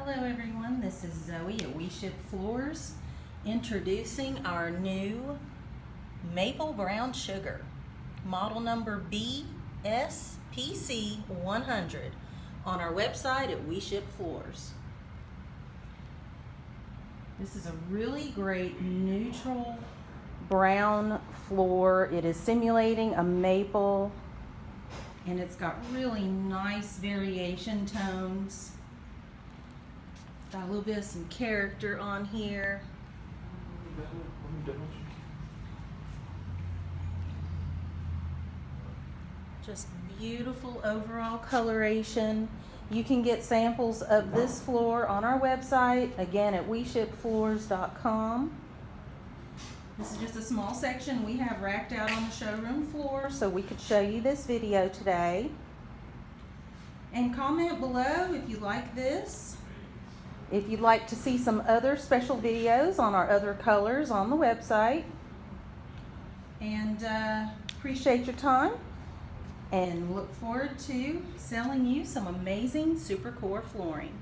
Hello everyone, this is Zoe at WeShipFloors introducing our new maple brown sugar, model number BSPC101 on our website at WeShipFloors. This is a really great neutral brown floor. It is simulating a maple and it's got really nice variation tones. Got a little bit of some character on here. Just beautiful overall coloration. You can get samples of this floor on our website, again at WeShipFloors.com. This is just a small section we have racked out on the showroom floor so we could show you this video today. And comment below if you like this. If you'd like to see some other special videos on our other colors on the website. And appreciate your time and look forward to selling you some amazing SuperCore flooring.